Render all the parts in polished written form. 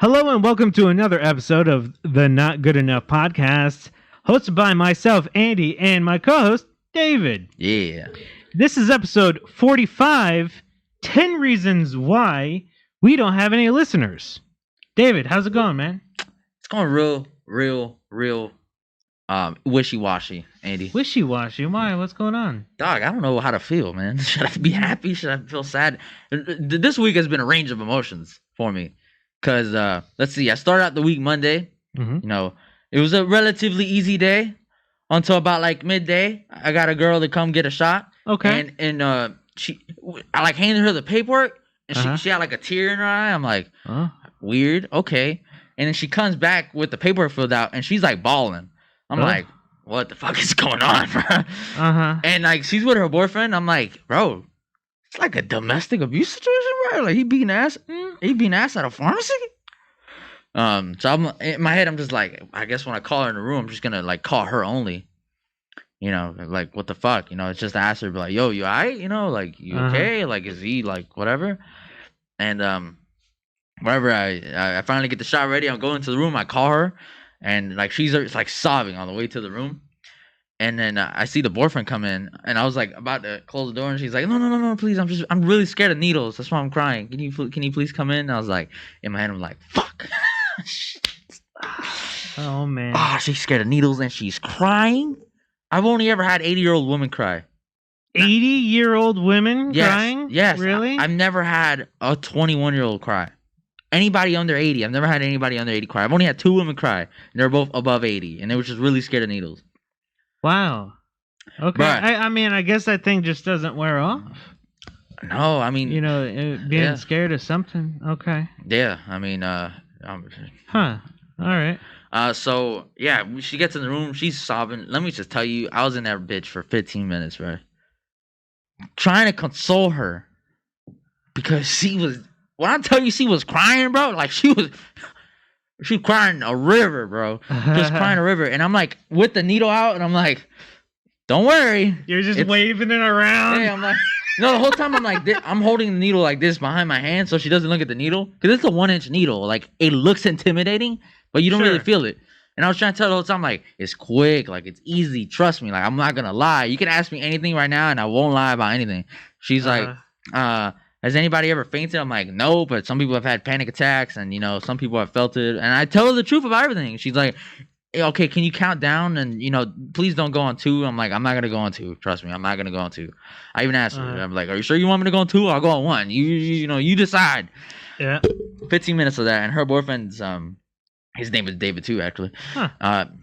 Hello and welcome to another episode of the Not Good Enough podcast, hosted by myself, Andy, and my co-host, David. Yeah. This is episode 45, 10 Reasons Why We Don't Have Any Listeners. David, how's it going, man? It's going real wishy-washy, Andy. Wishy-washy? Why? What's going on? Dog, I don't know how to feel, man. Should I be happy? Should I feel sad? This week has been a range of emotions for me. Because, let's see, I started out the week Monday. Mm-hmm. You know, it was a relatively easy day until about like midday. I got a girl to come get a shot. Okay. And I like handed her the paperwork, and she had like a tear in her eye. I'm like, Huh? weird, okay. And then she comes back with the paperwork filled out, and she's like bawling. I'm like, what the fuck is going on, bro? And like, she's with her boyfriend. I'm like, bro, it's like a domestic abuse situation, bro. Like he beating ass at a pharmacy. So I'm in my head, I'm just like, I guess when I call her in the room, I'm just gonna like call her only. You know, like what the fuck? You know, it's just to ask her, be like, yo, you alright? You know, like you okay? Like is he like whatever? And whenever I finally get the shot ready, I'm going to the room. I call her, and like she's like sobbing on the way to the room. And then I see the boyfriend come in, and I was like about to close the door, and she's like, no, please, I'm really scared of needles. That's why I'm crying. Can you please come in? And I was like, in my head, I'm like, fuck. Oh, man. She's scared of needles, and she's crying. I've only ever had 80-year-old women cry. 80-year-old women Yes, crying? yes. Really? I've never had a 21-year-old cry. Anybody under 80. I've never had anybody under 80 cry. I've only had 2 women cry, and they're both above 80, and they were just really scared of needles. Wow. Okay. But, I mean, I guess that thing just doesn't wear off. No, I mean, You know, being scared of something. Okay. yeah, I mean, Huh. All right. so yeah, she gets in the room, she's sobbing. Let me just tell you, I was in that bitch for 15 minutes, bro, trying to console her because she was. When I tell you she was crying, bro, like she was crying a river, bro, just crying a river. And I'm like with the needle out, and I'm like, don't worry, You're just waving it around. Yeah, I'm like, no, the whole time I'm like, I'm holding the needle like this behind my hand so she doesn't look at the needle, because it's a 1-inch needle. Like it looks intimidating, but you don't really feel it. And I was trying to tell her the whole time, like, it's quick, like it's easy, trust me, like I'm not gonna lie. You can ask me anything right now and I won't lie about anything. She's like, has anybody ever fainted? I'm like, no, but some people have had panic attacks, and you know, some people have felt it. And I tell her the truth about everything. She's like, okay, can you count down? And you know, please don't go on 2. I'm like, I'm not gonna go on 2. Trust me, I'm not gonna go on 2. I even asked her. I'm like, are you sure you want me to go on 2? I'll go on 1. You know, you decide. Yeah. 15 minutes of that, and her boyfriend's his name is David too, actually.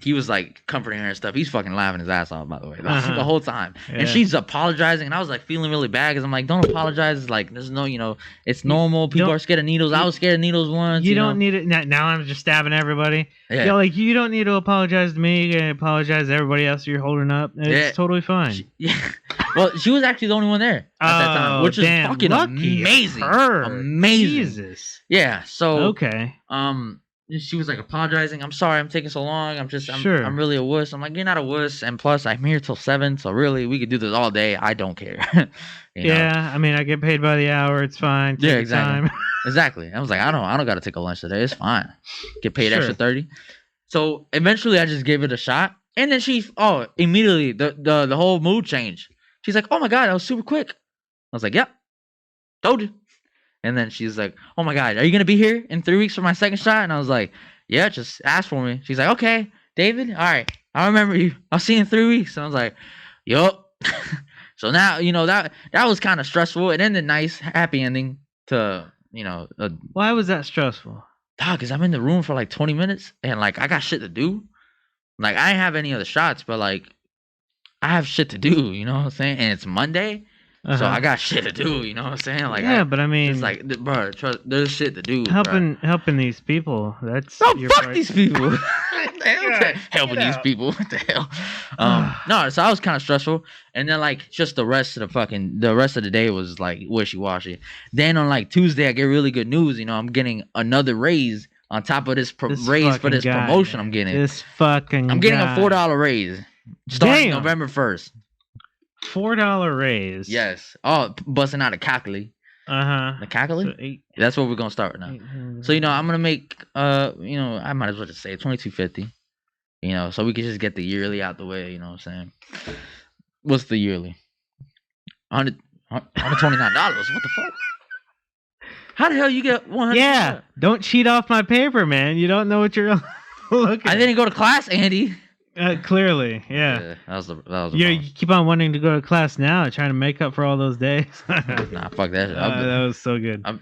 He was like comforting her and stuff. He's fucking laughing his ass off, by the way, the whole time. Yeah. And she's apologizing, and I was like feeling really bad because I'm like, don't apologize. It's like there's no, you know, it's normal. People are scared of needles. I was scared of needles once. You don't need it. Now I'm just stabbing everybody. Yeah. Yo, like you don't need to apologize to me. You can apologize to everybody else you're holding up. It's totally fine. Well, she was actually the only one there at that time, which is fucking amazing. Amazing. Jesus. Yeah. So okay. She was like apologizing. I'm sorry, I'm taking so long. I'm really a wuss. I'm like, you're not a wuss, and plus I'm here till 7, so really we could do this all day. I don't care. You know? I mean, I get paid by the hour. It's fine. Take exactly. Time. Exactly. I was like, I don't got to take a lunch today. It's fine. Get paid extra 30. So eventually, I just gave it a shot, and then immediately the whole mood changed. She's like, oh my god, that was super quick. I was like, yep, told you. And then she's like, oh my god, are you going to be here in 3 weeks for my second shot? And I was like, yeah, just ask for me. She's like, okay, David, all right, I remember you. I'll see you in 3 weeks. And I was like, yup. So now, you know, that was kind of stressful. It ended nice, happy ending to, you know. Why was that stressful? Because I'm in the room for like 20 minutes, and like I got shit to do. Like I didn't have any other shots, but like I have shit to do, you know what I'm saying? And it's Monday. So I got shit to do, you know what I'm saying? Like, but I mean, it's like, bro, there's shit to do. Helping these people. That's fuck these people. Helping these people. What the hell? No, so I was kind of stressful, and then like just the rest of the day was like wishy washy. Then on like Tuesday, I get really good news. You know, I'm getting another raise on top of this raise for this promotion. Man. I'm getting I'm getting a $4 raise starting November 1st. $4 raise. Yes. Oh, busting out a calculator. The cackling. So 8, That's what we're gonna start with now. 800. So I'm gonna make I might as well just say $22.50. So we can just get the yearly out the way. You know what I'm saying? What's the yearly? $129. What the fuck? How the hell you get 100? Yeah, don't cheat off my paper, man. You don't know what you're looking. I didn't go to class, Andy. Clearly, yeah. That was the You keep on wanting to go to class now, trying to make up for all those days. Nah, fuck that shit. That was so good. Are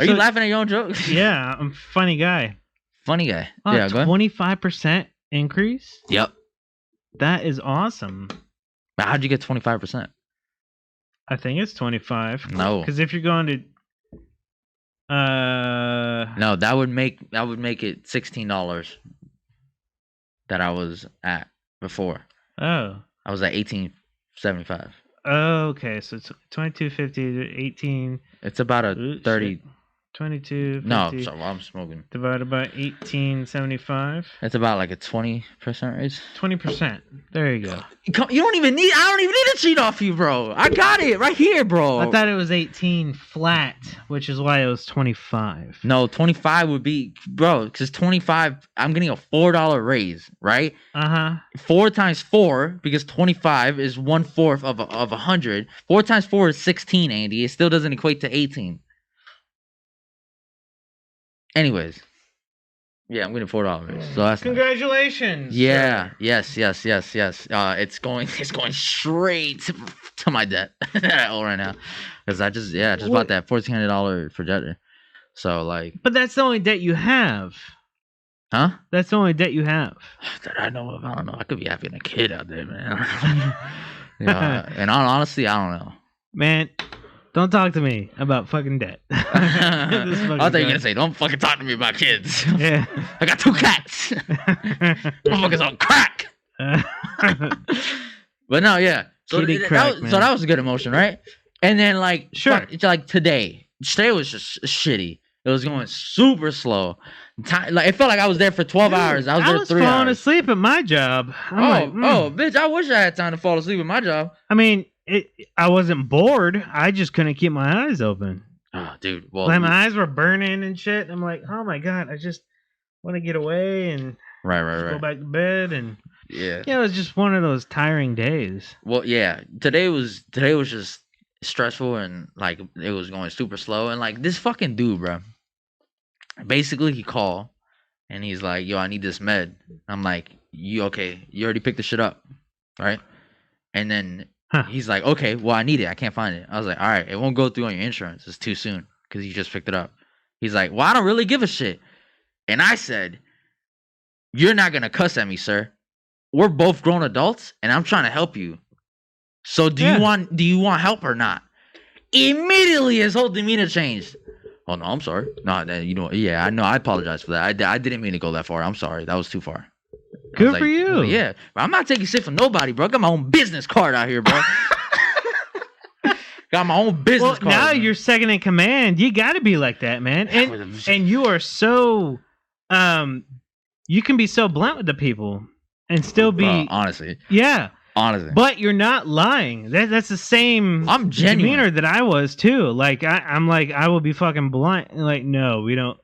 you laughing at your own jokes? Yeah, I'm a funny guy. Funny guy. Oh, Yeah, go ahead. 25% increase? Yep. That is awesome. But how'd you get 25%? I think it's 25. No. Because if you're going to No, that would make it $16 that I was at before. Oh. I was at $18.75. Oh, okay. So it's 22.50 to 18. It's about a 30. 22. No, sorry, I'm smoking. Divided by 18.75. It's about like a 20% raise. 20%. There you go. You don't even need. I don't even need to cheat off you, bro. I got it right here, bro. I thought it was 18 flat, which is why it was 25. No, 25 would be, bro. Because 25, I'm getting a $4 raise, right? 4 times 4, because 25 is 1/4 of 100. 4 times 4 is 16, Andy. It still doesn't equate to 18. Anyways, yeah, I'm getting $4. So that's congratulations. Yeah. Yes. It's going straight to my debt right now, because I just bought that $1,400 projector. So like, but that's the only debt you have. Huh? That's the only debt you have. That I know of. I don't know. I could be having a kid out there, man. And honestly, I don't know. Man, don't talk to me about fucking debt. I thought you were gonna say, "Don't fucking talk to me about kids." Yeah. I got 2 cats. Motherfuckers on crack. But no, yeah. So that was a good emotion, right? And then like, sure. It's like today was just shitty. It was going super slow. Like it felt like I was there for 12 hours. I was there 3 hours. I was falling asleep at my job. Bitch! I wish I had time to fall asleep at my job. I mean, I wasn't bored. I just couldn't keep my eyes open. Oh, dude. Well, like my eyes were burning and shit. I'm like, oh my god, I just want to get away and right. Go back to bed and yeah. Yeah, it was just one of those tiring days. Well, yeah. Today was just stressful, and like it was going super slow, and like this fucking dude, bro. Basically, he called and he's like, "Yo, I need this med." I'm like, "You okay? You already picked the shit up, right?" And then he's like, "Okay, well, I need it. I can't find it." I was like, "All right, it won't go through on your insurance. It's too soon because you just picked it up." He's like, "Well, I don't really give a shit." And I said, "You're not gonna cuss at me, sir. We're both grown adults, and I'm trying to help you. So do you want help or not?" Immediately, his whole demeanor changed. "Oh no, I'm sorry. No, yeah, I know. I apologize for that. I didn't mean to go that far. I'm sorry. That was too far." Good for you. Yeah, I'm not taking shit from nobody, bro. I got my own business card out here, bro. Got my own business card. Now you're second in command. You got to be like that, man. And you are so, you can be so blunt with the people and still be honestly. Yeah. Honestly. But you're not lying. That's the same I'm genuine. demeanor that I was too. Like I'm like, I will be fucking blunt. Like, no, we don't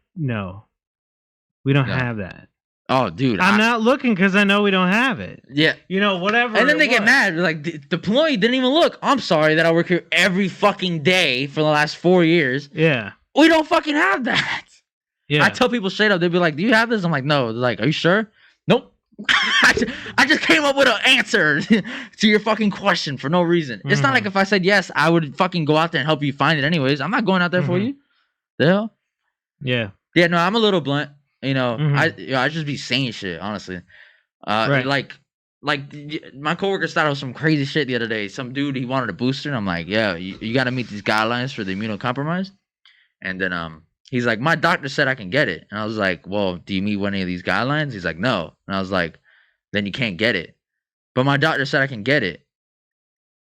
have that. Oh, dude. I'm not looking because I know we don't have it. Yeah. Whatever. And then they get mad. Like, the employee didn't even look. I'm sorry that I work here every fucking day for the last 4 years. Yeah. We don't fucking have that. Yeah. I tell people straight up, they'd be like, "Do you have this?" I'm like, "No." They're like, "Are you sure?" Nope. I just came up with an answer to your fucking question for no reason. It's not like if I said yes, I would fucking go out there and help you find it anyways. I'm not going out there for you. The hell? Yeah. Yeah, no, I'm a little blunt. I just be saying shit, honestly. Right. Like my coworkers thought it was some crazy shit the other day. Some dude, he wanted a booster, and I'm like, "Yeah, you got to meet these guidelines for the immunocompromised." And then he's like, "My doctor said I can get it." And I was like, "Well, do you meet one of these guidelines?" He's like, "No." And I was like, "Then you can't get it." "But my doctor said I can get it."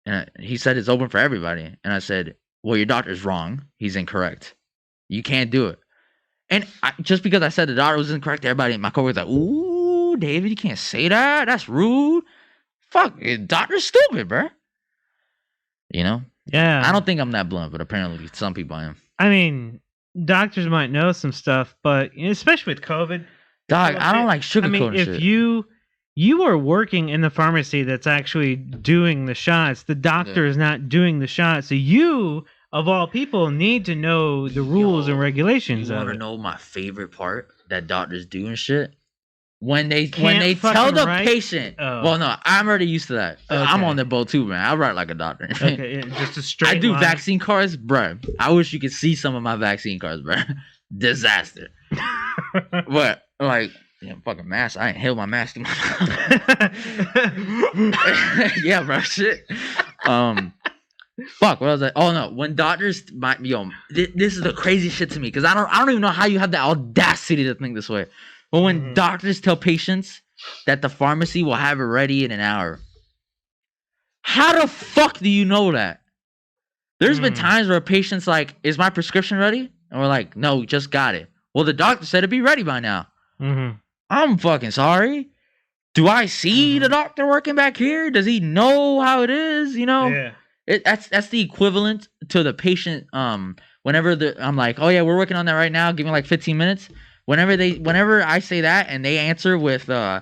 And he said it's open for everybody. And I said, "Well, your doctor's wrong. He's incorrect. You can't do it." And just because I said the doctor was incorrect, everybody in my coworkers like, "Ooh, David, you can't say that. That's rude." Fuck, the doctor's stupid, bro. Yeah. I don't think I'm that blunt, but apparently some people I am. I mean, doctors might know some stuff, but especially with COVID, Dog, I don't like sugarcoating I mean, if shit. you are working in the pharmacy that's actually doing the shots, the doctor is not doing the shots. So you, of all people, need to know the rules and regulations You of want it. to know my favorite part that doctors do and shit? When they Can't tell fucking the write? patient. Oh. Well, no, I'm already used to that. I'm Okay. on the boat too, man. I write like a doctor. Okay, yeah, just a straight I do line. vaccine cards, bro. I wish you could see some of my vaccine cards, bro. Disaster. What? Like, damn, fucking mask. I ain't held my mask in my mouth. Yeah, bro. Shit. Fuck. What was I? Oh no. When doctors, this is the crazy shit to me because I don't even know how you have the audacity to think this way. But when doctors tell patients that the pharmacy will have it ready in an hour, how the fuck do you know that? There's been times where a patient's like, "Is my prescription ready?" And we're like, "No, we just got it." Well, the doctor said it'd be ready by now. I'm fucking sorry. Do I see the doctor working back here? Does he know how it is? You know, that's the equivalent to the patient. Whenever I'm like, "Oh yeah, we're working on that right now. Give me like 15 minutes." Whenever I say that and they answer with, "Oh,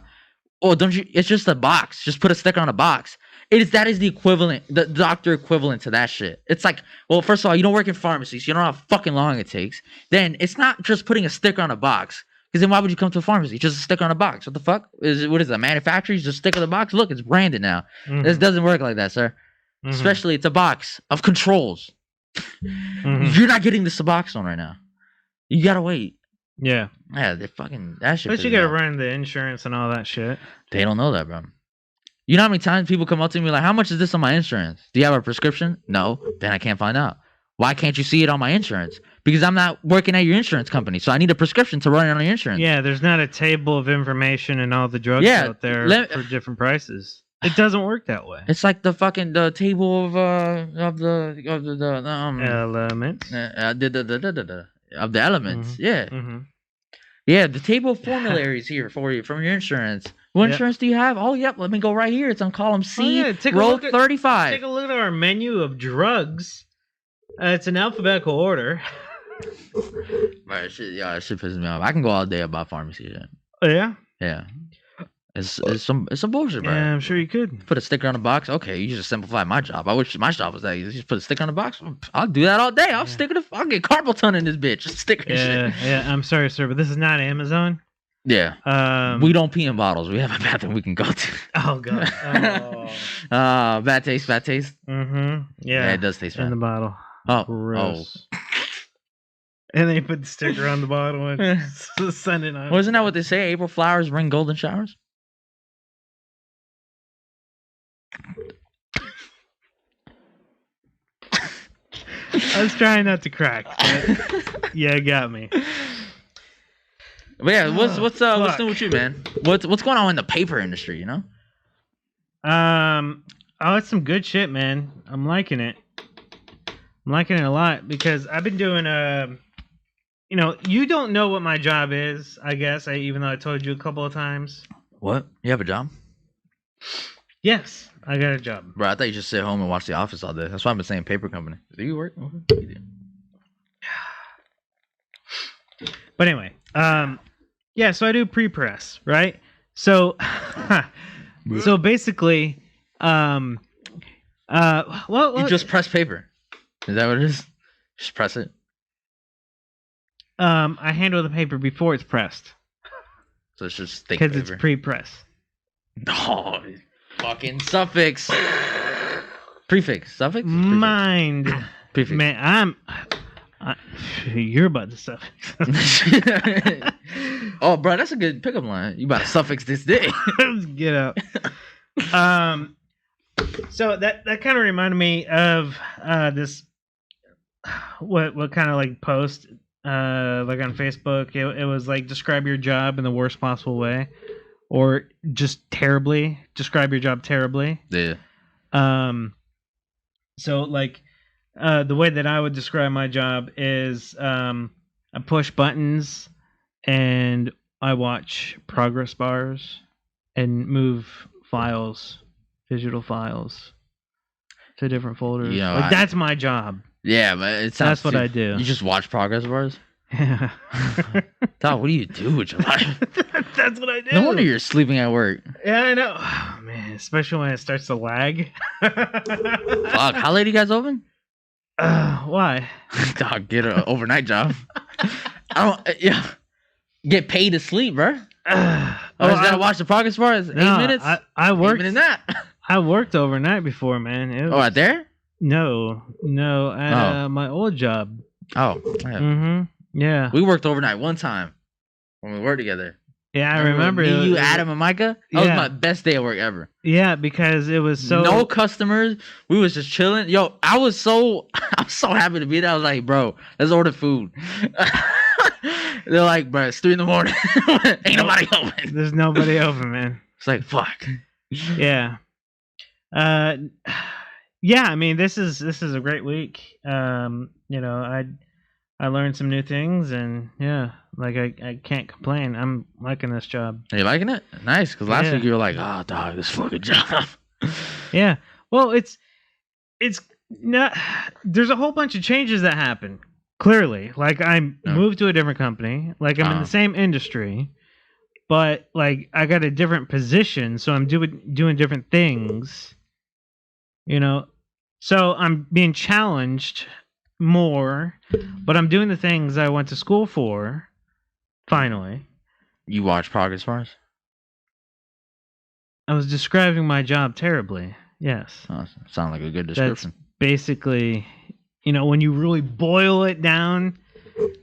don't you? It's just a box. Just put a sticker on a box." That is the equivalent, the doctor equivalent to that shit. It's like, well, first of all, you don't work in pharmacies, so you don't know how fucking long it takes. Then it's not just putting a sticker on a box. Because then why would you come to a pharmacy? Just a sticker on a box. What the fuck? What is it, a manufacturer? You just stick on the box? Look, it's branded now. This doesn't work like that, sir. Especially it's a box of controls. You're not getting the Suboxone right now. You gotta wait. Yeah, they're fucking that shit. But you gotta run the insurance and all that shit. They don't know that, bro. You know how many times people come up to me like, "How much is this on my insurance? Do you have a prescription?" No. Then I can't find out. Why can't you see it on my insurance? Because I'm not working at your insurance company, so I need a prescription to run it on your insurance. Yeah, there's not a table of information and all the drugs out there for different prices. It doesn't work that way. It's like the table of the elements. Of the elements. Yeah. Yeah, the table of formularies here for you from your insurance. What insurance do you have? Oh, yep. Let me go right here. It's on column C, row 35. Take a look at our menu of drugs. It's in alphabetical order. Right, shit pisses me off. I can go all day about pharmacy shit. Oh, yeah? Yeah. It's some bullshit, bro. Yeah, I'm sure you could. Put a sticker on the box. Okay, you just simplify my job. I wish my job was that. You just put a sticker on the box. I'll do that all day. I'll get carpal tunnel in this bitch. Just sticker shit. Yeah, I'm sorry, sir, but this is not Amazon. Yeah. We don't pee in bottles. We have a bathroom we can go to. Oh, God. Bad taste. Yeah, it does taste bad. In the bottle. Oh. Gross. And they put the sticker on the bottle and send it on. Wasn't that what they say? April flowers bring golden showers? I was trying not to crack. But yeah, it got me. But yeah, what's new with you, man? What's going on in the paper industry? You know? It's some good shit, man. I'm liking it. I'm liking it a lot because I've been doing you don't know what my job is, I guess. Even though I told you a couple of times. What? You have a job? Yes, I got a job. Bro, I thought you just sit home and watch The Office all day. That's why I've been saying paper company. Do you work? You do. But anyway, yeah. So I do pre-press, right? So, so basically, you just press paper. Is that what it is? Just press it. I handle the paper before it's pressed. So it's just thick because it's pre-press. Oh, fucking suffix. Prefix. Suffix? Mind. Prefix. Man, you're about to suffix. Oh, bro, that's a good pickup line. You about to suffix this day. Get out. So that kind of reminded me of this. What kind of like post like on Facebook? It was like describe your job in the worst possible way, or just terribly. Describe your job terribly. Yeah. So like the way that I would describe my job is I push buttons and I watch progress bars and move files, digital files. to different folders. You know, like, that's my job. Yeah, but it sounds. That's what I do. You just watch progress bars. Yeah. Dog, what do you do with your life? That's what I do. No wonder you're sleeping at work. Yeah, I know. Oh, man, especially when it starts to lag. Fuck, how late are you guys open? Why? Dog, get an overnight job. I don't. Yeah, get paid to sleep, bro. I just gotta watch the progress bars. 8 minutes. I worked. 8 minutes that. I worked overnight before, man. Right there? No, at my old job. Oh, yeah. Mm-hmm. Yeah. We worked overnight one time when we worked together. Yeah, I remember. Me, you, Adam, and Micah. That was my best day at work ever. Yeah, because it was so no customers. We was just chilling. Yo, I was so happy to be there. I was like, bro, let's order food. They're like, bro, it's 3 a.m. Ain't nobody open. There's nobody open, man. It's like, fuck. Yeah. Yeah, I mean, this is a great week. You know, I learned some new things, and yeah, like I can't complain. I'm liking this job. Are you liking it? Nice, because last week you were like, oh, dog, this fucking job. Yeah. Well, it's not. There's a whole bunch of changes that happen. Clearly, like I moved to a different company. Like I'm in the same industry, but like I got a different position, so I'm doing different things. You know, so I'm being challenged more, but I'm doing the things I went to school for. Finally, you watch progress bars? I was describing my job terribly. Yes. Oh, sound like a good description. That's basically, you know, when you really boil it down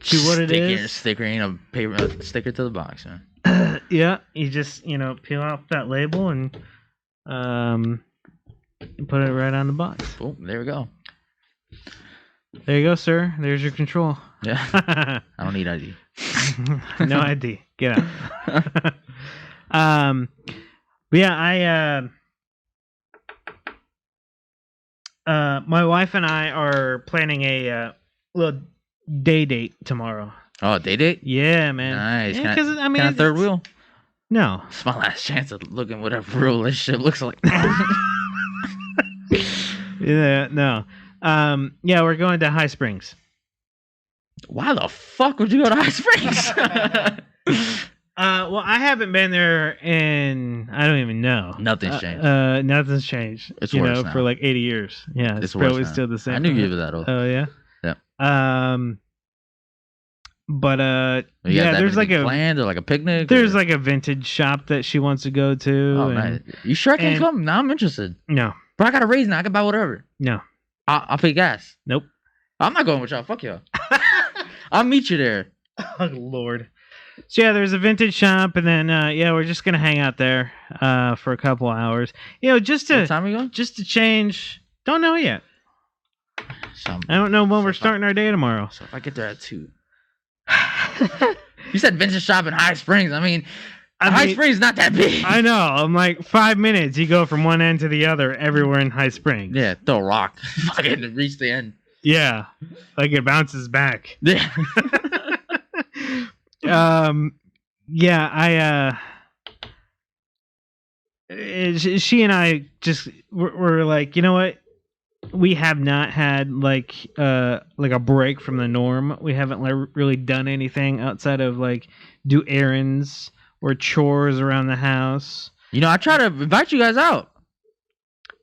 to what it is. Sticker, you know, paper sticker to the box. Huh? Yeah, you just, you know, peel off that label and put it right on the box. Boom, there we go. There you go, sir. There's your control. Yeah. I don't need ID. No ID. Get out. But yeah, my wife and I are planning a little day date tomorrow. Oh, day date? Yeah, man. Nice. Yeah, because I mean, third wheel? No. It's my last chance of looking what a real relationship looks like. Yeah, no. Yeah, we're going to High Springs. Why the fuck would you go to High Springs? Well, I haven't been there in, I don't even know. Nothing's changed. Nothing's changed. It's worse now. For like 80 years. Yeah, it's probably still the same. I knew you were that old. Oh yeah. Yeah. But yeah, there's like a planned or like a picnic. There's like a vintage shop that she wants to go to. Oh, nice. You sure I can come? Now I'm interested. No. Bro, I got a raise now. I can buy whatever. No. I'll pay gas. Nope. I'm not going with y'all. Fuck y'all. I'll meet you there. Oh Lord. So yeah, there's a vintage shop, and then yeah, we're just gonna hang out there for a couple hours. You know, just to what time are we going? Just to change. Don't know yet. I don't know when we're starting our day tomorrow. So if I get there at 2. You said vintage shop in High Springs. I mean, High Springs is not that big. I know. I'm like 5 minutes. You go from one end to the other everywhere in High Springs. Yeah, throw a rock. Fucking reach the end. Yeah, like it bounces back. Yeah. Yeah, she and I just were like, you know what? We have not had like a break from the norm. We haven't really done anything outside of like do errands or chores around the house. You know, I try to invite you guys out.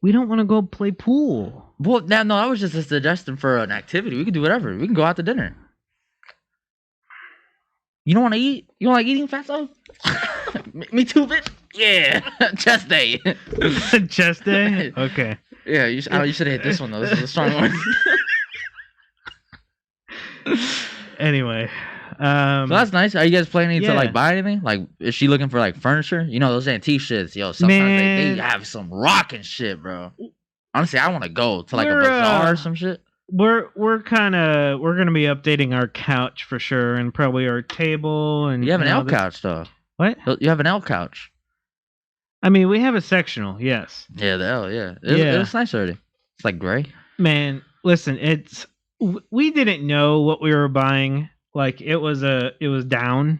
We don't want to go play pool. Well, no, that was just a suggestion for an activity. We can do whatever. We can go out to dinner. You don't want to eat? You don't like eating, fatso? Me too, bitch. Yeah, chest day. Chest day? Okay. Yeah, you should have hit this one though. This is a strong one. Anyway, so that's nice. Are you guys planning to like buy anything? Like, is she looking for like furniture? You know those antique shits, yo. Sometimes they have some rocking shit, bro. Honestly, I want to go to like a bazaar or some shit. We're gonna be updating our couch for sure, and probably our table. And you have an L couch though. What? You have an L couch. I mean, we have a sectional, yes. Yeah, the L, yeah. It's nice already. It's like gray. Man, listen, we didn't know what we were buying. Like it was down.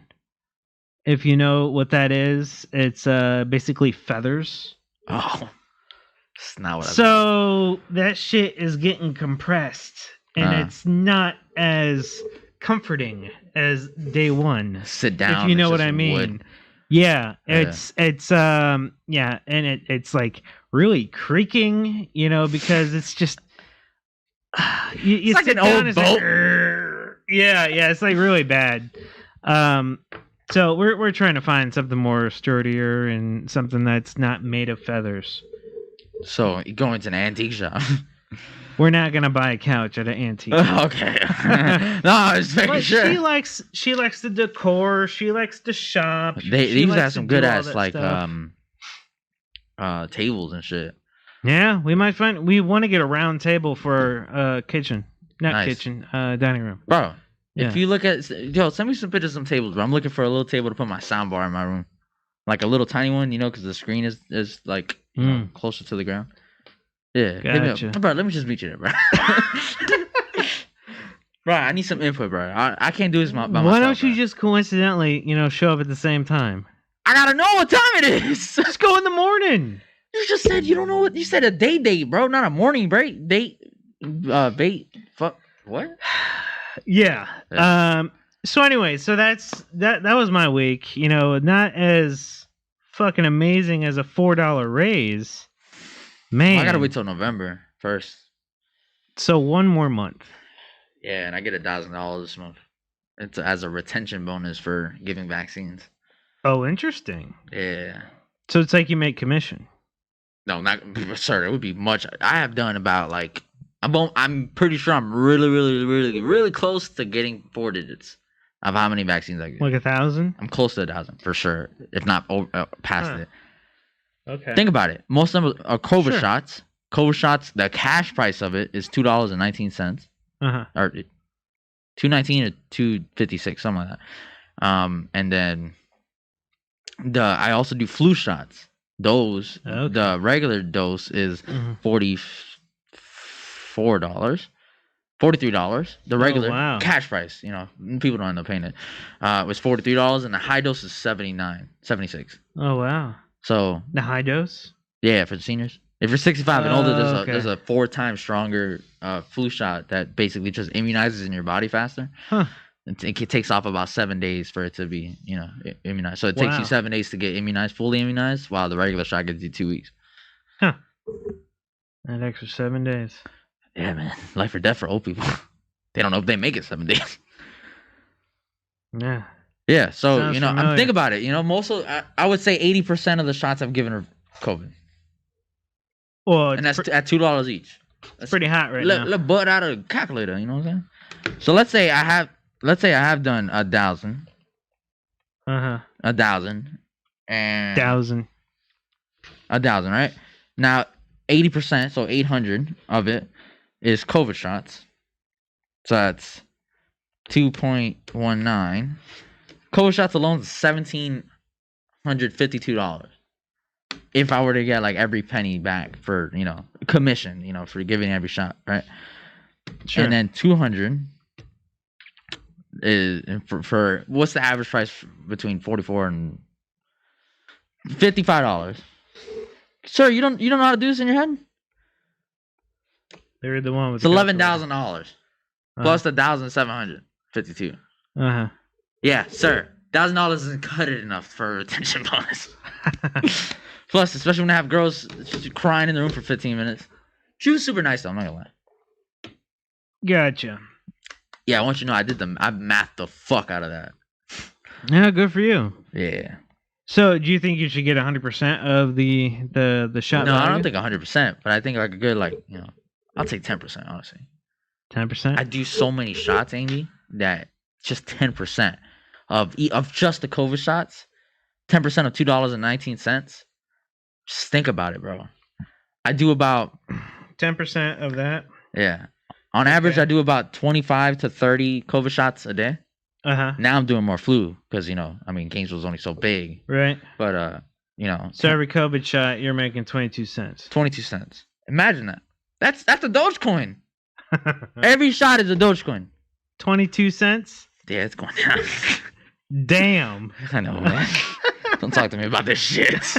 If you know what that is, it's basically feathers. Oh. It's not what So that shit is getting compressed, and it's not as comforting as day one. Sit down. If you know what I mean. Wood. Yeah, it's and it's like really creaking, because it's just you it's like sit an down, old boat. Yeah, it's like really bad. So we're trying to find something more sturdier and something that's not made of feathers. So you go into an antique shop. We're not gonna buy a couch at an antique. Okay. No, I was making sure. She likes the decor. She likes to shop. They used to have some good ass like tables and shit. Yeah, we might find. We want to get a round table for kitchen, kitchen, dining room. Bro, if you look at send me some pictures of some tables, bro. I'm looking for a little table to put my sound bar in my room, like a little tiny one, because the screen is like closer to the ground. Yeah, gotcha. Bro, let me just meet you there, bro. Bro, I need some input, bro. I can't do this by myself. Why don't you just coincidentally, show up at the same time? I gotta know what time it is. Let's go in the morning. You just said you don't know what you said. A date, bro, not a morning break date. Bait. Fuck. What? Yeah. So anyway, so that was my week. Not as fucking amazing as a $4 raise. Man, well, I gotta wait till November 1st. So one more month. Yeah, and I get $1,000 this month. It's as a retention bonus for giving vaccines. Oh, interesting. Yeah. So it's like you make commission. No, not sir. It would be much. I have done about like I'm pretty sure I'm really, really, really, really close to getting 4 digits of how many vaccines I get. Like 1,000? I'm close to 1,000 for sure, if not past it. Okay. Think about it. Most of them are COVID shots. COVID shots. The cash price of it is $2.19. Or $2.19 or $2.56, something like that. And then I also do flu shots. Those the regular dose is $44, $43. The regular cash price, people don't end up paying it. Was $43, and the high dose is $76. Oh wow! So the high dose? Yeah, for the seniors. If you're 65 and older, there's a 4 times stronger flu shot that basically just immunizes in your body faster. Huh. It takes off about 7 days for it to be, immunized. So it takes you 7 days to get immunized, fully immunized, while the regular shot gives you 2 weeks. Huh. That extra 7 days. Yeah, man. Life or death for old people. They don't know if they make it 7 days. Yeah. Yeah. So, I'm thinking about it. I would say 80% of the shots I've given are COVID. Well, and that's at $2 each. That's pretty hot right now. Let butt out of a calculator. You know what I'm saying? So let's say I have done 1,000. 1,000 and 1,000. 1,000, right? Now 80%, so 800 of it is COVID shots. So that's 2.19. COVID shots alone is $1,752. If I were to get like every penny back for, commission, for giving every shot, right? Sure. And then 200 is for what's the average price between $44 and $55? Sir, you don't know how to do this in your head? They're the one with it's $11,000 plus the $1,752. Yeah, sir. $1,000 isn't cut it enough for a retention bonus. Plus, especially when I have girls crying in the room for 15 minutes. She was super nice though, I'm not gonna lie. Gotcha. Yeah, I want you to know I mathed the fuck out of that. Yeah, good for you. Yeah. So, do you think you should get 100% of the shot? No, value? I don't think 100%, but I think like a good I'll take 10%, honestly. 10%? I do so many shots, Andy, that just 10% of just the COVID shots, 10% of $2.19. Just think about it, bro. I do about 10% of that. Yeah. On average, I do about 25 to 30 COVID shots a day. Now I'm doing more flu because, Gainesville's only so big. Right. But, So every COVID shot, you're making 22 cents. 22 cents. Imagine that. That's a Dogecoin. Every shot is a Dogecoin. 22 cents? Yeah, it's going down. Damn. I know, man. Don't talk to me about this shit.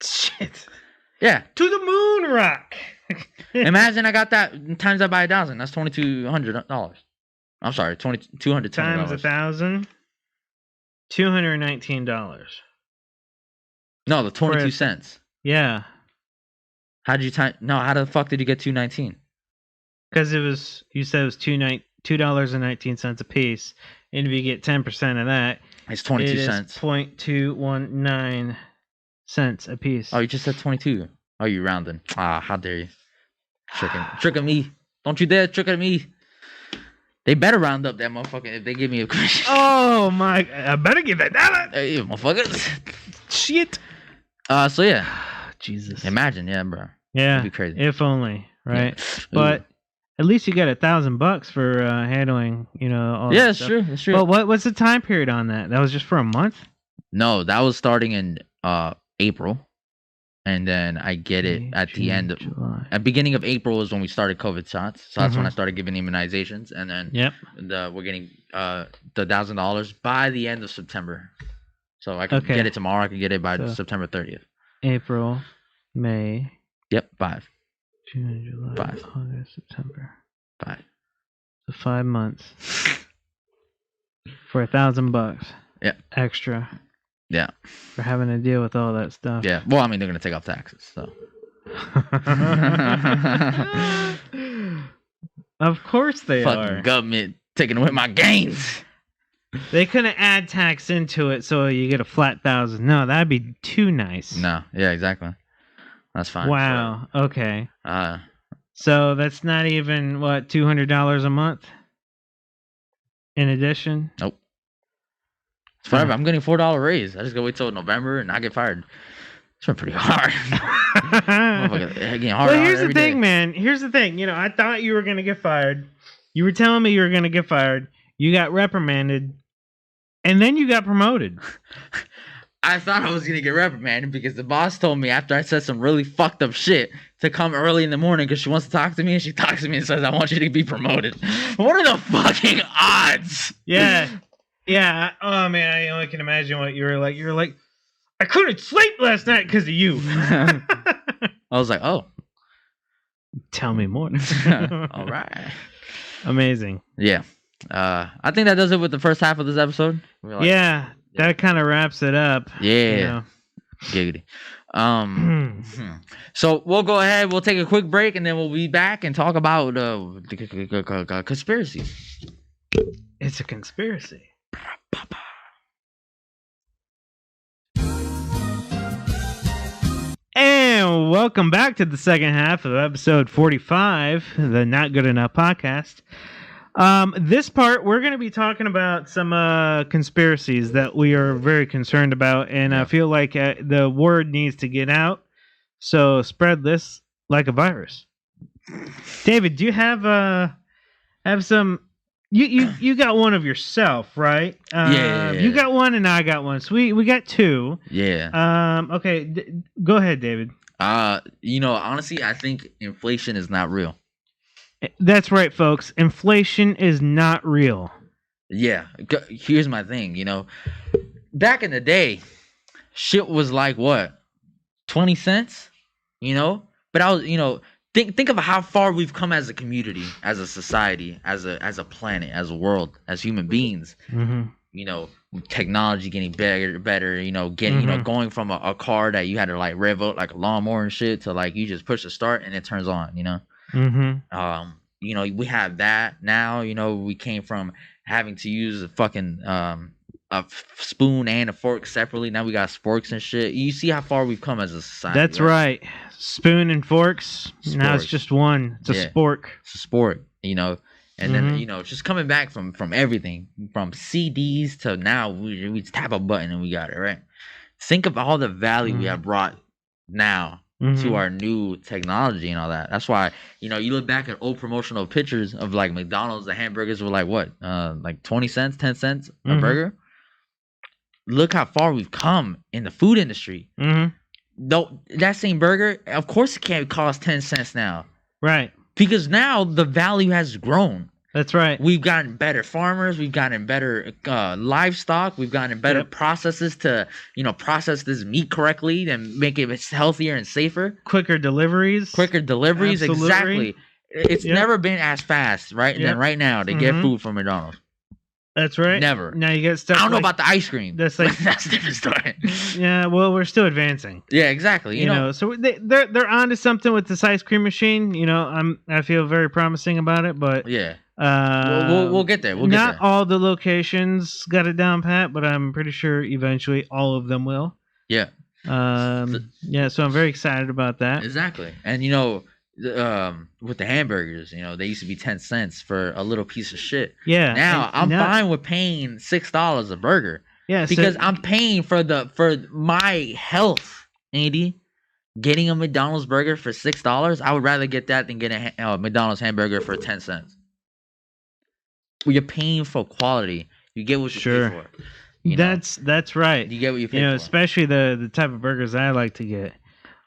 Shit. Yeah. To the moon rock. Imagine I got that times that by 1,000. That's $2,200. I'm sorry, $2,220. Times 1,000. $219. No, the 22 cents. Yeah. How did you time? No, how the fuck did you get 219? Because you said it was $2.19 a piece, and if you get 10% of that, it's 22 cents. 0.219 cents a piece. Oh, you just said 22. Oh, you rounding? Ah, how dare you? Tricking me! Don't you dare trick me! They better round up that motherfucker if they give me a commission. Oh my! I better give that dollar. Hey, motherfuckers! Shit. So yeah. Jesus. Imagine, yeah, bro. Yeah. That'd be crazy. If only, right? Yeah. But at least you got $1,000 for handling, all yeah, that it's stuff. true. It's true. But what's the time period on that? That was just for a month? No, that was starting in April. And then I get it at the end of July. At beginning of April is when we started COVID shots. So that's when I started giving immunizations. And then we're getting the $1,000 by the end of September. So I can get it tomorrow. I can get it by September 30th. April, May. Yep, 5. June, July, 5. August, September. 5. So 5 months. For $1,000. Yeah. Extra. Yeah. For having to deal with all that stuff. Yeah. Well, I mean, they're going to take off taxes, so. Of course they Fucking are. government taking away my gains. They couldn't add tax into it so you get a flat 1,000. No, that'd be too nice. No. Yeah, exactly. That's fine. Wow. So, okay. So that's not even, $200 a month? In addition? Nope. It's forever. I'm getting a $4 raise. I just gotta wait till November and not get fired. It's been pretty hard. Well, here's the thing, man. Here's the thing. I thought you were gonna get fired. You were telling me you were gonna get fired. You got reprimanded, and then you got promoted. I thought I was gonna get reprimanded because the boss told me after I said some really fucked up shit to come early in the morning because she wants to talk to me, and she talks to me and says, "I want you to be promoted." What are the fucking odds? Yeah. Yeah. Oh man, I only can imagine what you were like. You were like, I couldn't sleep last night because of you. I was like, oh. Tell me more. All right. Amazing. Yeah. I think that does it with the first half of this episode. That kind of wraps it up. Yeah. Giggity. So we'll go ahead. We'll take a quick break, and then we'll be back and talk about conspiracy. It's a conspiracy. And welcome back to the second half of episode 45, the Not Good Enough podcast. This part, we're going to be talking about some conspiracies that we are very concerned about, and I feel like the word needs to get out. So spread this like a virus. David, do you have some? You got one of yourself, right? Yeah. You got one, and I got one. So we got two. Yeah. Okay. Go ahead, David. Honestly, I think inflation is not real. That's right, folks. Inflation is not real. Yeah. Here's my thing. Back in the day, shit was like what, 20 cents. But I was, think of how far we've come as a community, as a society, as a planet, as a world, as human beings. Mm-hmm. Technology getting better, going from a car that you had to like rev up like a lawnmower and shit to like you just push the start and it turns on. Mm-hmm. We have that now. We came from having to use a fucking a spoon and a fork separately. Now we got sporks and shit. You see how far we've come as a society. That's right. Spoon and forks. Sporks. Now it's just one. It's a spork. It's a sport, And then, just coming back from everything, from CDs to now, we tap a button and we got it, right? Think of all the value we have brought now to our new technology and all that. That's why, you look back at old promotional pictures of like McDonald's, the hamburgers were like what? Like 20 cents, 10 cents a burger? Look how far we've come in the food industry. Though that same burger, of course it can't cost 10 cents now. Right. Because now the value has grown. That's right. We've gotten better farmers. We've gotten better livestock. We've gotten better processes to, process this meat correctly and make it healthier and safer. Quicker deliveries. Absolutely. Exactly. It's never been as fast, right? Than right now to get food from McDonald's. That's right. Never. Now you get stuff. I don't know about the ice cream. That's like that's a different story. Yeah, well, we're still advancing. Yeah, exactly. You know, so they're onto something with this ice cream machine. I feel very promising about it, but yeah. We'll get there. Not all the locations got it down pat, but I'm pretty sure eventually all of them will. Yeah. So I'm very excited about that. Exactly. And with the hamburgers, they used to be 10 cents for a little piece of shit. Yeah. Now I'm fine with paying $6 a burger. Yeah. Because I'm paying for my health, Andy. Getting a McDonald's burger for $6, I would rather get that than get a McDonald's hamburger for 10 cents. You're paying for quality. You get what you pay for. That's right. You get what you pay for. Especially the type of burgers I like to get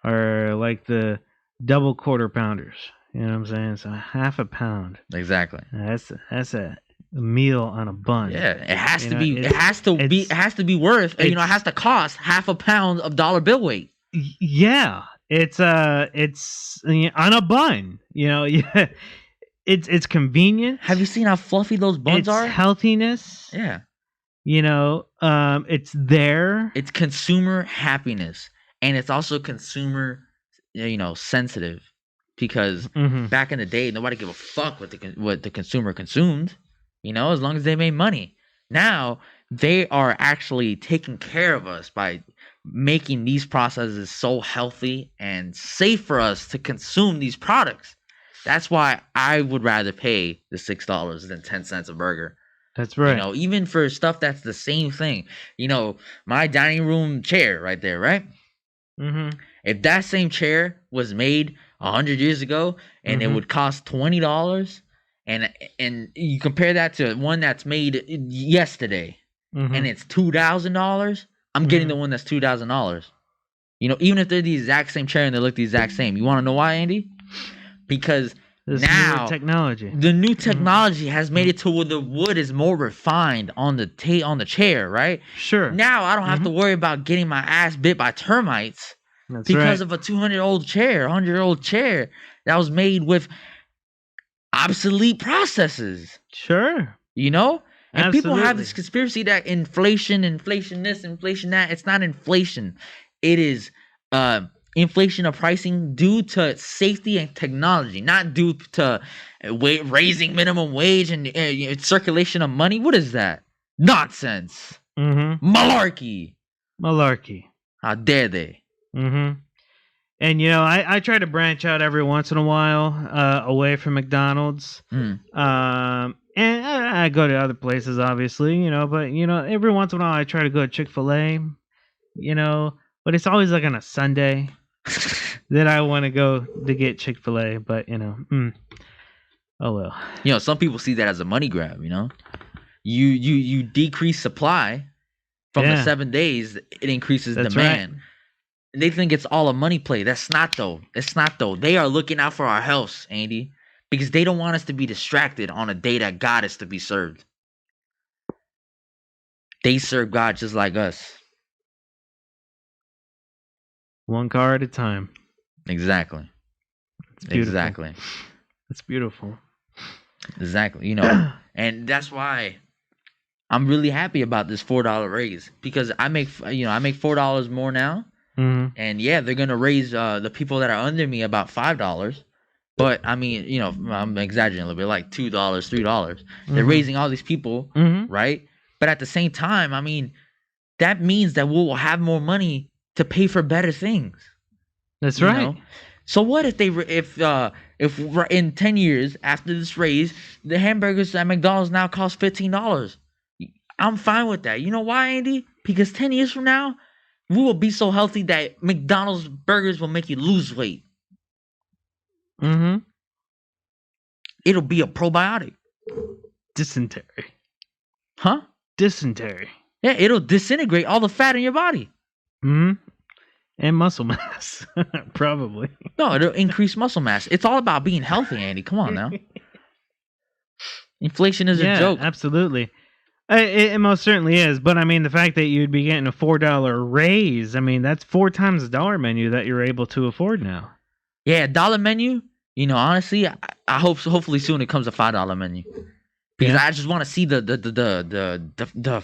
are like the double quarter pounders. You know what I'm saying? So half a pound. Exactly. That's a meal on a bun. Yeah, it has to be. It has to be worth. It has to cost half a pound of dollar bill weight. Yeah, it's on a bun. Yeah. It's convenient. Have you seen how fluffy those buns are? It's healthiness. Yeah. It's there. It's consumer happiness, and it's also consumer, sensitive, because back in the day, nobody gave a fuck what the consumer consumed. As long as they made money. Now they are actually taking care of us by making these processes so healthy and safe for us to consume these products. That's why I would rather pay the $6 than 10 cents a burger. That's right. Even for stuff that's the same thing. My dining room chair right there, right? Mm-hmm. If that same chair was made 100 years ago and it would cost $20, and you compare that to one that's made yesterday and it's $2,000, I'm getting the one that's $2,000. Even if they're the exact same chair and they look the exact same. You want to know why, Andy? Because now the new technology has made it to where the wood is more refined on the chair, right? Sure. Now I don't have to worry about getting my ass bit by termites because of a 200-year-old chair, 100-year-old chair that was made with obsolete processes. Sure. And Absolutely. People have this conspiracy that inflation this, inflation that. It's not inflation. It is inflation of pricing due to safety and technology, not due to raising minimum wage and circulation of money. What is that? Nonsense. Malarkey. How dare they? And I try to branch out every once in a while away from McDonald's. And I go to other places, obviously, but every once in a while I try to go to Chick-fil-A, but it's always like on a Sunday that I want to go to get Chick-fil-A, but oh well. Some people see that as a money grab. You decrease supply from the 7 days, it increases demand. Right. They think it's all a money play. That's not though. It's not though. They are looking out for our health, Andy, because they don't want us to be distracted on a day that God is to be served. They serve God just like us. One car at a time. Exactly. Exactly. It's beautiful. Exactly. And that's why I'm really happy about this $4 raise, because I make $4 more now. And they're gonna raise the people that are under me about $5. But I mean, I'm exaggerating a little bit, like $2, $3. They're raising all these people, right? But at the same time, I mean, that means that we will have more money to pay for better things. That's right. So what if if in 10 years after this raise, the hamburgers at McDonald's now cost $15? I'm fine with that. You know why, Andy? Because 10 years from now, we will be so healthy that McDonald's burgers will make you lose weight. It'll be a probiotic. Dysentery. Huh? Dysentery. Yeah, it'll disintegrate all the fat in your body. And muscle mass. Probably. No, it'll increase muscle mass. It's all about being healthy, Andy. Come on now. Inflation is a joke. Absolutely. It most certainly is, but I mean the fact that you'd be getting a $4 raise, I mean that's 4 times the dollar menu that you're able to afford now. Yeah, dollar menu. You know, honestly, I hope hopefully soon it comes a $5 menu, because I just want to see the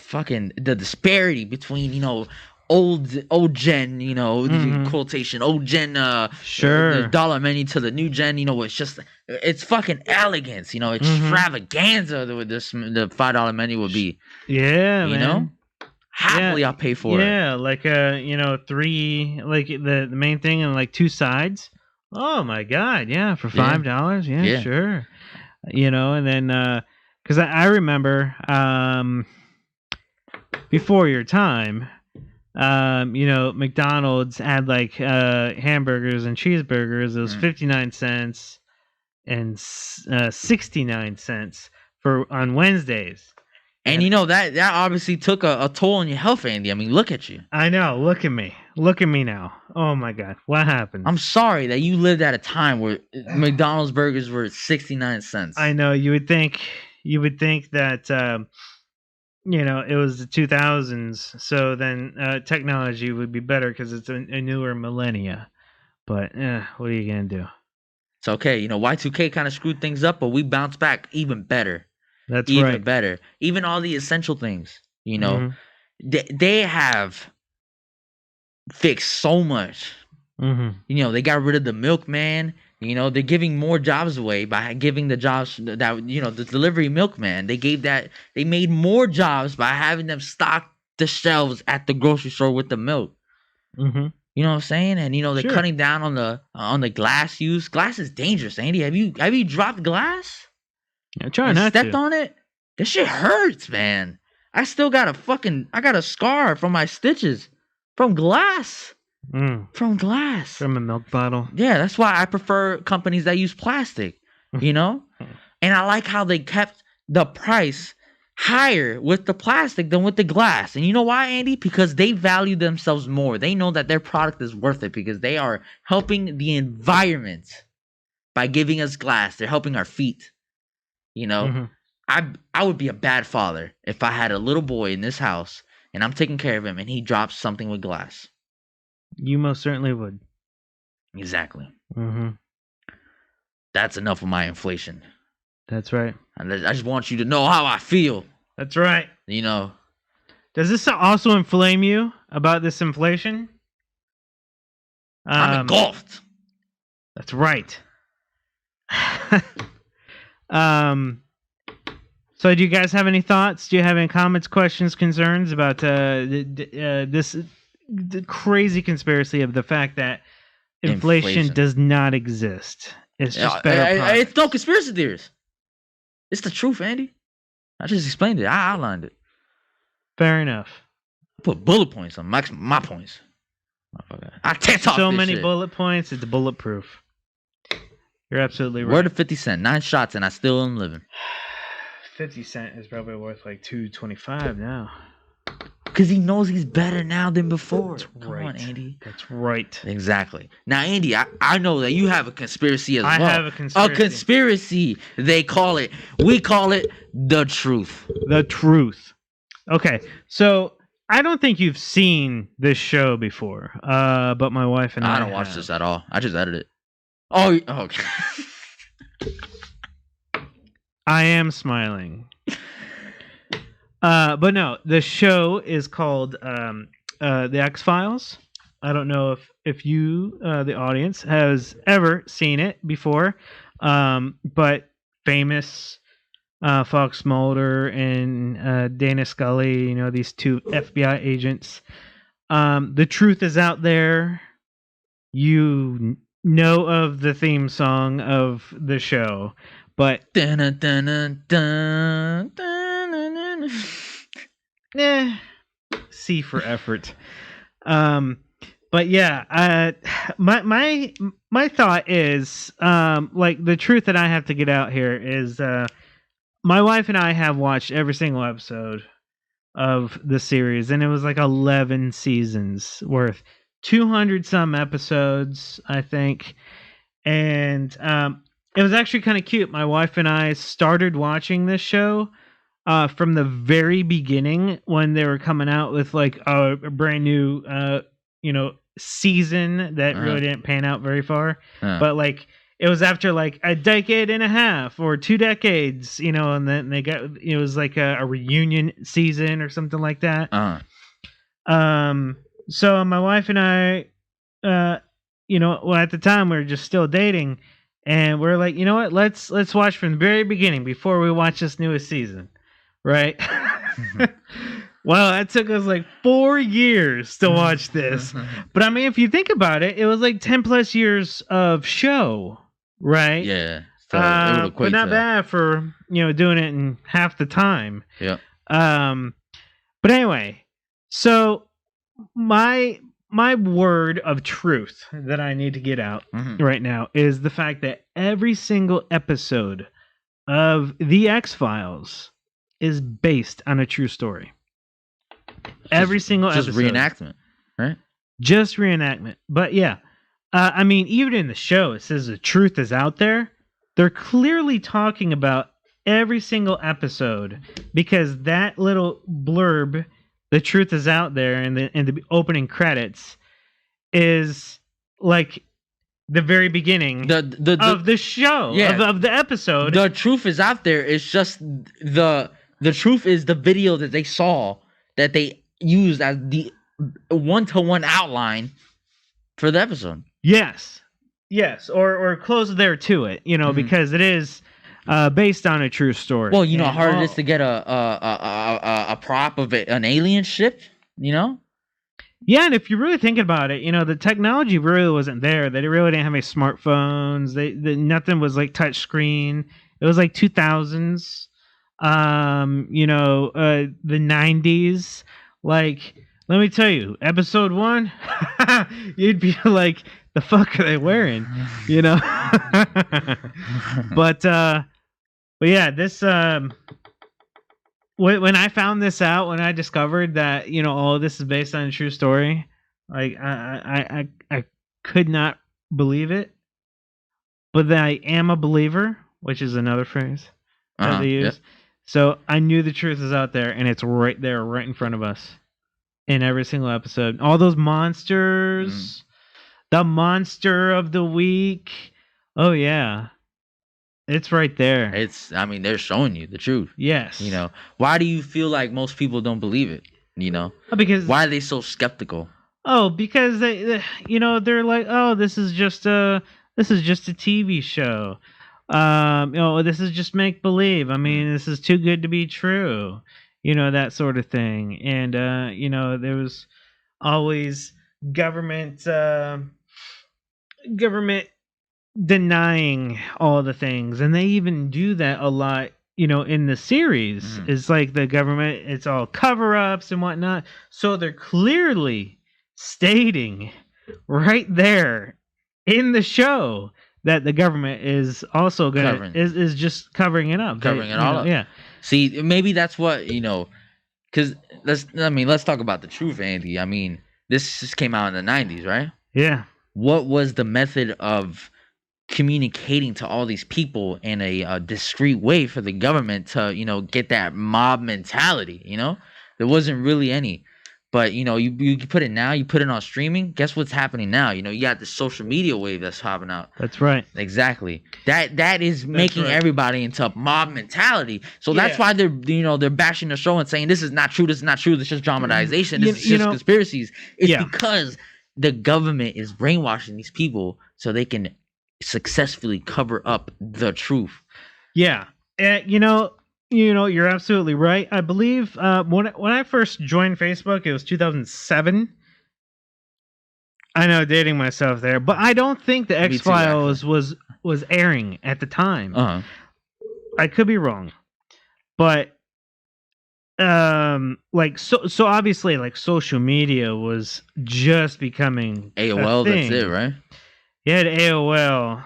fucking the disparity between, you know, old gen, you know, quotation old gen the dollar menu to the new gen, you know. It's fucking elegance, you know, extravaganza with this the $5 menu would be. Yeah, you man. know, happily I'll pay for it. Yeah, like you know, 3, like the main thing and like 2 sides. Oh my god, yeah, for $5, yeah, sure. You know, and then because I remember before your time, you know, McDonald's had like hamburgers and cheeseburgers. It was 59 cents and 69 cents for on Wednesdays. And you know that obviously took a toll on your health, Andy. I mean, look at you. I know. Look at me. Look at me now. Oh my god, what happened? I'm sorry that you lived at a time where McDonald's burgers were 69 cents. I know. You would think that you know, it was the 2000s, so then technology would be better because it's a newer millennia. But what are you gonna do? It's okay. You know, Y2K kind of screwed things up, but we bounced back even better. That's even right. better. Even all the essential things, you know, they have fixed so much. You know, they got rid of the milkman. You know, they're giving more jobs away by giving the jobs that, you know, the delivery milkman. They made more jobs by having them stock the shelves at the grocery store with the milk. You know what I'm saying? And you know, they're cutting down on the glass use. Glass is dangerous, Andy. Have you dropped glass? I'm trying not to. Stepped on it? This shit hurts, man. I still got a scar from my stitches from glass. From glass. From a milk bottle. Yeah, that's why I prefer companies that use plastic, you know? And I like how they kept the price higher with the plastic than with the glass. And you know why, Andy? Because they value themselves more. They know that their product is worth it because they are helping the environment by giving us glass. They're helping our feet. You know, I would be a bad father if I had a little boy in this house and I'm taking care of him and he drops something with glass. You most certainly would. Exactly. That's enough of my inflation. That's right. I just want you to know how I feel. That's right. You know. Does this also inflame you about this inflation? I'm engulfed. That's right. So do you guys have any thoughts? Do you have any comments, questions, concerns about this the crazy conspiracy of the fact that inflation does not exist? It's just better. It's no conspiracy theories. It's the truth, Andy. I just explained it. I outlined it. Fair enough. I put bullet points on my points. I can't talk so this many shit. Bullet points. It's bulletproof. You're absolutely right. Word of 50 cents. 9 shots and I still am living. 50 Cent is probably worth like $2.25 now. Because he knows he's better now than before. That's Come right. on, Andy. That's right. Exactly. Now, Andy, I know that you have a conspiracy as well. I have a conspiracy. A conspiracy, they call it. We call it the truth. The truth. Okay, so I don't think you've seen this show before, but my wife and I don't watch this at all. I just edit it. Oh, okay. I am smiling. But no, the show is called The X-Files. I don't know if you, the audience, has ever seen it before, but famous Fox Mulder and Dana Scully, you know, these two FBI agents. The truth is out there. You know of the theme song of the show, but C for effort. But yeah, my thought is, like, the truth that I have to get out here is, my wife and I have watched every single episode of the series, and it was like 11 seasons worth, 200 some episodes, I think. And it was actually kind of cute. My wife and I started watching this show from the very beginning when they were coming out with like a brand new, season that really didn't pan out very far. But like it was after like a decade and a half or 2 decades, and then they got it was like a reunion season or something like that. So my wife and I, at the time we were just still dating. And we're like, you know what? Let's watch from the very beginning before we watch this newest season, right? Well, that took us like 4 years to watch this. But I mean, if you think about it, it was like 10 plus years of show, right? Yeah. So it would equate but not bad for doing it in half the time. Yeah. But anyway, so my word of truth that I need to get out right now is the fact that every single episode of The X-Files is based on a true story. Every single episode. Just reenactment, right? Just reenactment. But yeah, I mean, even in the show, it says the truth is out there. They're clearly talking about every single episode because that little blurb, the truth is out there, in the opening credits is like the very beginning of the show, of the episode. The truth is out there. It's just the truth is the video that they saw that they used as the one-to-one outline for the episode. Yes, or close there to it, because it is based on a true story. Well, how hard it is to get a prop of an alien ship, Yeah, and if you're really thinking about it, the technology really wasn't there. They really didn't have any smartphones. Nothing was like touch screen. It was like 2000s, the 90s. Like, let me tell you, episode 1, you'd be like, the fuck are they wearing? But yeah, this when I found this out, when I discovered that all of this is based on a true story, like I could not believe it. But then I am a believer, which is another phrase that they use. Yeah. So I knew the truth is out there, and it's right there, right in front of us, in every single episode. All those monsters, the monster of the week. Oh yeah. It's right there. They're showing you the truth. Yes. Why do you feel like most people don't believe it? Because why are they so skeptical? Oh, because they're like, oh, this is just a TV show. This is just make believe. I mean, this is too good to be true. That sort of thing. And there was always government denying all the things, and they even do that a lot in the series. It's like the government, it's all cover-ups and whatnot, so they're clearly stating right there in the show that the government is also gonna is just covering it up, it all up. Yeah, see, maybe that's what because let's talk about the truth, Andy. I mean, this just came out in the 90s, right? Yeah. What was the method of communicating to all these people in a discreet way for the government to get that mob mentality? There wasn't really any. But you put it now, you put it on streaming, guess what's happening now? You got the social media wave that's hopping out. That's right. Exactly. That is making everybody into a mob mentality. So that's why they're they're bashing the show and saying this is not true, this is just dramatization, this is just conspiracies. It's because the government is brainwashing these people so they can successfully cover up the truth. Yeah. You're absolutely right. I believe when I first joined Facebook, it was 2007. I know, dating myself there, but I don't think the X-Files was airing at the time. I could be wrong, but so obviously, like, social media was just becoming AOL. A thing. That's it, right? You had AOL.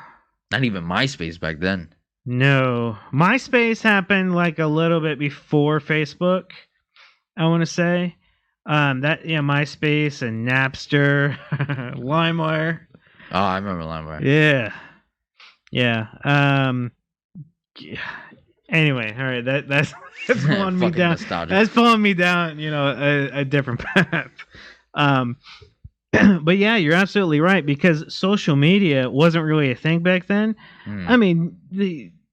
Not even MySpace back then. No, MySpace happened like a little bit before Facebook, I want to say. MySpace and Napster, LimeWire. Oh, I remember LimeWire. Yeah. Yeah. Anyway, all right. That's pulling me Fucking down. nostalgic. That's pulling me down. A different path. Um, but yeah, you're absolutely right because social media wasn't really a thing back then. I mean,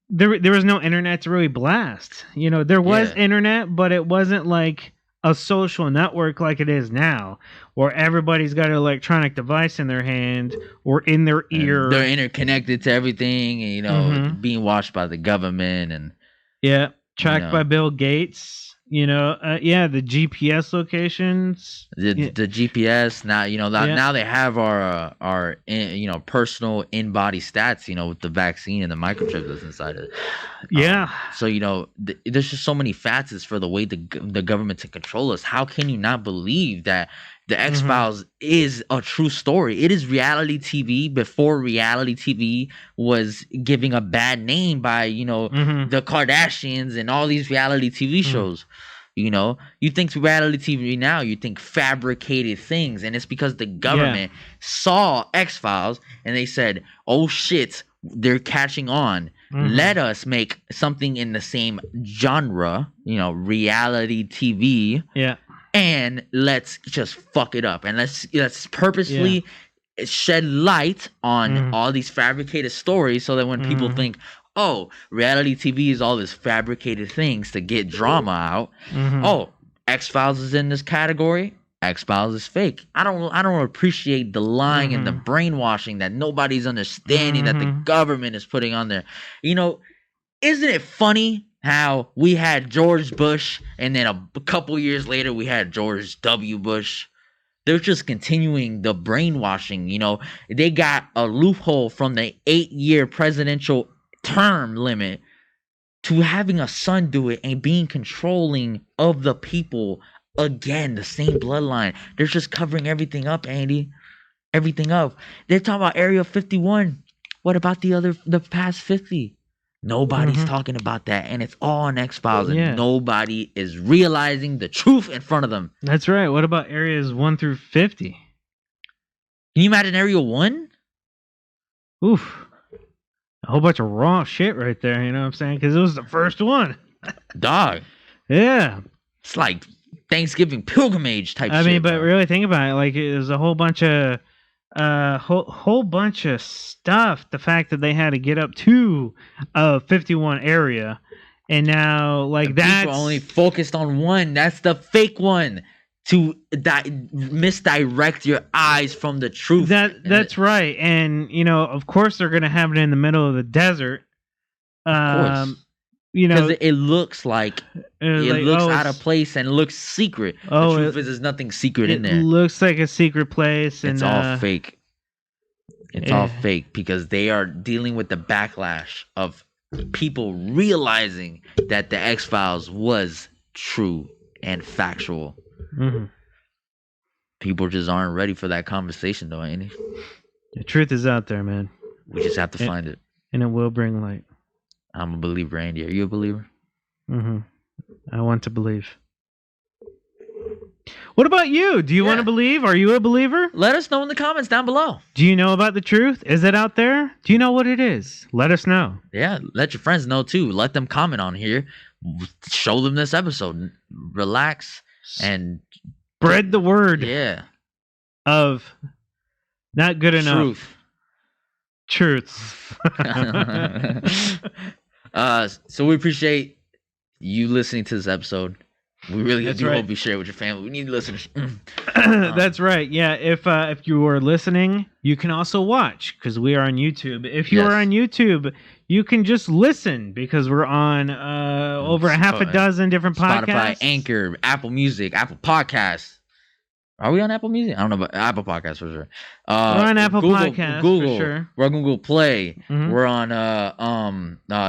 there was no internet to really blast. There was internet, but it wasn't like a social network like it is now, where everybody's got an electronic device in their hand or in their ear. They're interconnected to everything, and being watched by the government and tracked by Bill Gates. The GPS locations. The GPS now, now they have our personal in-body stats, with the vaccine and the microchip that's inside it. So there's just so many facets for the way the government to control us. How can you not believe that the X-Files is a true story? It is reality TV before reality TV was giving a bad name by, the Kardashians and all these reality TV shows. You think reality TV now, you think fabricated things, and it's because the government saw X-Files and they said, oh shit, they're catching on. Let us make something in the same genre, reality TV. And let's just fuck it up, and let's purposely shed light on all these fabricated stories, so that when people think, oh, reality TV is all this fabricated things to get drama out. Oh, X-Files is in this category. X-Files is fake. I don't appreciate the lying and the brainwashing that nobody's understanding that the government is putting on there. Isn't it funny how we had George Bush, and then a couple years later we had George W. Bush? They're just continuing the brainwashing. They got a loophole from the 8-year presidential term limit to having a son do it and being controlling of the people. Again, the same bloodline. They're just covering everything up, Andy. Everything up. They're talking about Area 51. What about the past 50? Nobody's talking about that, and it's all on X-Files, and nobody is realizing the truth in front of them. That's right. What about areas 1 through 50? Can you imagine Area 1? Oof. A whole bunch of raw shit right there, you know what I'm saying? Because it was the first one. Dog. Yeah. It's like Thanksgiving pilgrimage type shit. I mean, but really think about it. Like, it was a whole bunch of whole bunch of stuff. The fact that they had to get up to 51 area, and now like that's only focused on one. That's the fake one to misdirect your eyes from the truth. That's right. And of course they're gonna have it in the middle of the desert. Of course. Because it looks like it looks out of place and looks secret. The truth is, there's nothing secret in there. It looks like a secret place, and it's all fake. It's all fake because they are dealing with the backlash of people realizing that the X-Files was true and factual. People just aren't ready for that conversation, though, Andy. The truth is out there, man. We just have to find it, and it will bring light. I'm a believer, Andy. Are you a believer? I want to believe. What about you? Do you want to believe? Are you a believer? Let us know in the comments down below. Do you know about the truth? Is it out there? Do you know what it is? Let us know. Yeah, let your friends know too. Let them comment on here. Show them this episode. Relax and spread the word. Yeah. Of not good enough. Truths. So we appreciate you listening to this episode. We really do hope you share it with your family. We need listeners. That's right. Yeah, if you are listening, you can also watch because we are on YouTube. If you are on YouTube, you can just listen because we're on over a half a dozen different podcasts. Spotify, Anchor, Apple Music, Apple Podcasts. Are we on Apple Music? I don't know, but Apple Podcasts for sure. We're on Apple Podcasts Google, for sure. We're on Google Play. We're on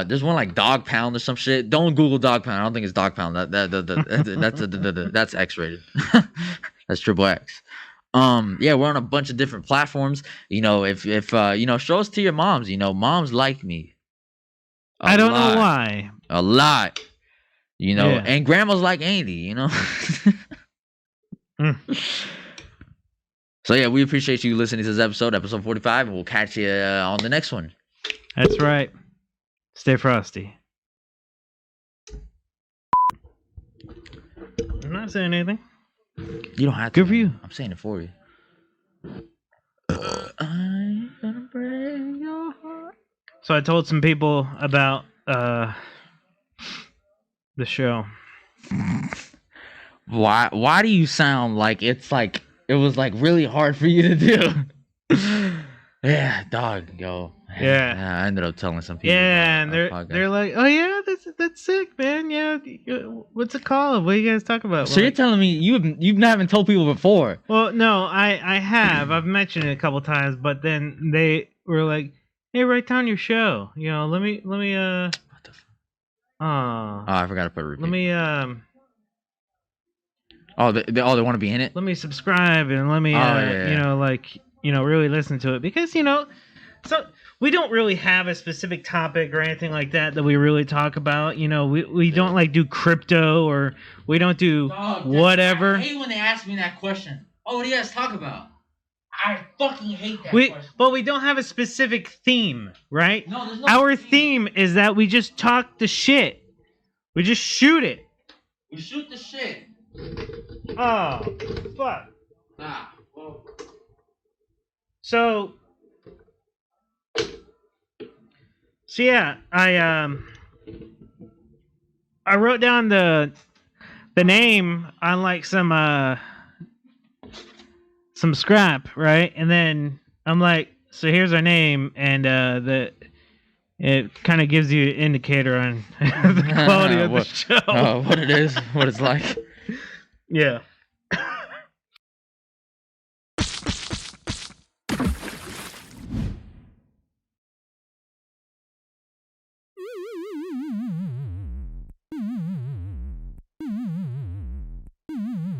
there's one like Dog Pound or some shit. Don't Google Dog Pound. I don't think it's Dog Pound. That's X-rated. That's triple X. Yeah, we're on a bunch of different platforms. If show us to your moms. Moms like me. I don't know why. A lot. And grandmas like Andy. So yeah, we appreciate you listening to this episode 45, and we'll catch you on the next one. That's right. Stay frosty. I'm not saying anything. You don't have to. Good for you. I'm saying it for you. I'm gonna break your heart. So I told some people about the show. Why do you sound like it was like really hard for you to do? Yeah, dog, yo. Yeah. I ended up telling some people. Yeah, and they're like, oh yeah, that's sick, man. Yeah, what's it called? What are you guys talking about? So you're telling me you've not even told people before? Well, no, I have. I've mentioned it a couple times, but then they were like, hey, write down your show. You know, let me What the fuck? Oh, I forgot to put a repeat. let me they want to be in it. let me subscribe and let me you know, like, you know, really listen to it, because, you know, so we don't really have a specific topic or anything like that we really talk about. You know, we don't like do crypto, or we don't do whatever. I hate when they ask me that question. Oh, what do you guys talk about? I fucking hate that question. But we don't have a specific theme, right? No, there's no Our theme is that we just talk the shit. We just shoot it. We shoot the shit. Oh, fuck. Well. So yeah, I wrote down the name on like some scrap, right? And then I'm like, so here's our name, and it kind of gives you an indicator on the quality of the show. What it is, what it's like. Yeah.